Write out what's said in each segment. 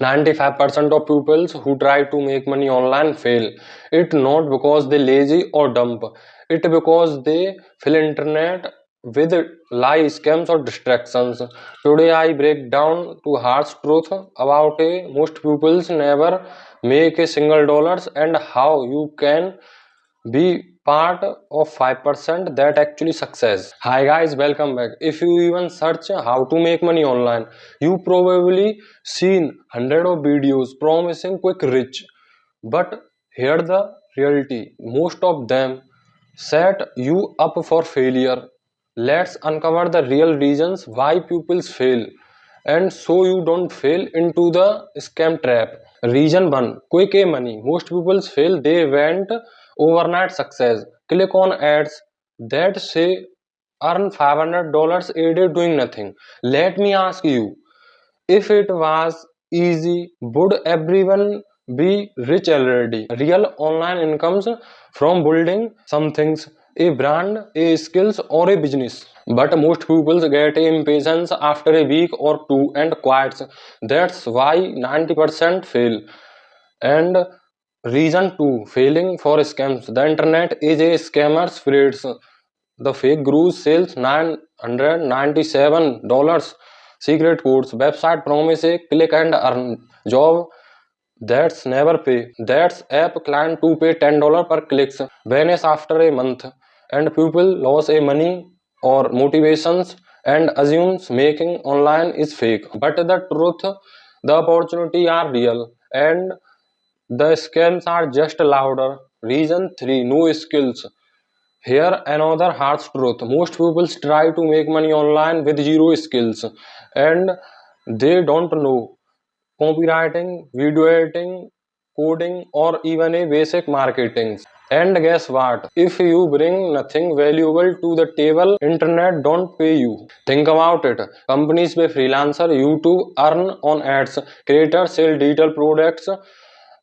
95% of pupils who try to make money online fail. It not because they lazy or dumb. It because they fill internet with lies, scams or distractions. Today I break down to harsh truth about a most pupils never make a single dollars and how you can be part of 5% that actually success. Hi guys, welcome back. If you even search how to make money online, you probably seen hundred of videos promising quick rich. But here the reality, most of them set you up for failure. Let's uncover the real reasons why pupils fail and so you don't fail into the scam trap. Reason 1, quick money. Most people fail, they went overnight success. Click on ads that say earn $500 a day doing nothing. Let me ask you, if it was easy, would everyone be rich already? Real online incomes from building some things, a brand, a skills or a business. But most people get impatience after a week or two and quits. That's why 90% fail. And reason 2, failing for scams. The internet is a scammer's friends. The fake gurus sells $997 secret codes. Website promise a click and earn job that's never pay. That's app client to pay $10 per clicks. Vanish after a month, and people lose a money or motivations and assumes making online is fake. But the truth, the opportunity are real and the scams are just louder. Reason 3, no skills. Here another harsh truth. Most people try to make money online with zero skills and they don't know copywriting, video editing, coding or even a basic marketing. And guess what? If you bring nothing valuable to the table, internet don't pay you. Think about it. Companies pay freelancer, YouTube earn on ads, creators sell digital products.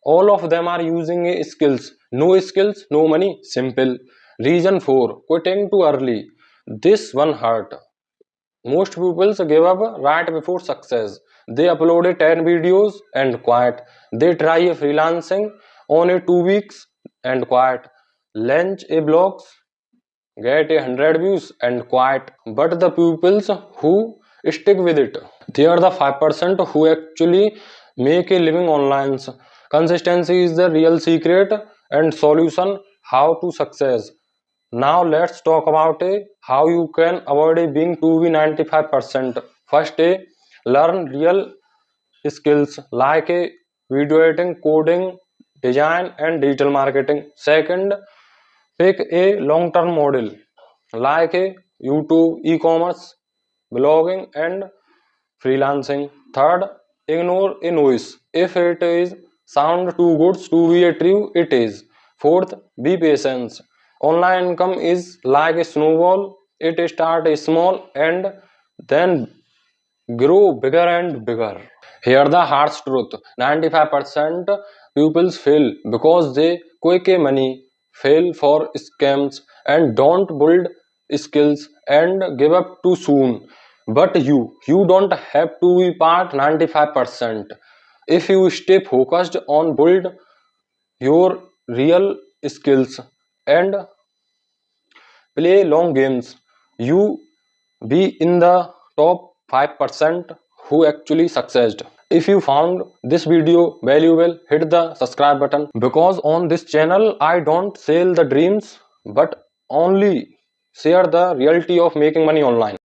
All of them are using a skills. No skills, no money. Simple. Reason 4, quitting too early. This one hurt. Most people give up right before success. They uploaded 10 videos and quit. They try a freelancing on a 2 weeks and quit. Launch a blogs, get 100 views and quit. But the pupils who stick with it, they are the 5% who actually make a living online. Consistency is the real secret and solution how to success. Now let's talk about how you can avoid being to be 95%. First, learn real skills like video editing, coding, design and digital marketing. Second, pick a long-term model like YouTube, e-commerce, blogging and freelancing. Third, ignore a noise. If it is sound too good to be a true, it is. Fourth, be patient. Online income is like a snowball. It starts small and then grow bigger and bigger. Here the harsh truth. 95% pupils fail because they quick money, fail for scams and don't build skills and give up too soon. But you don't have to be part 95%. If you stay focused on build your real skills and play long games, you be in the top 5% who actually succeeded. If you found this video valuable, hit the subscribe button because on this channel I don't sell the dreams but only share the reality of making money online.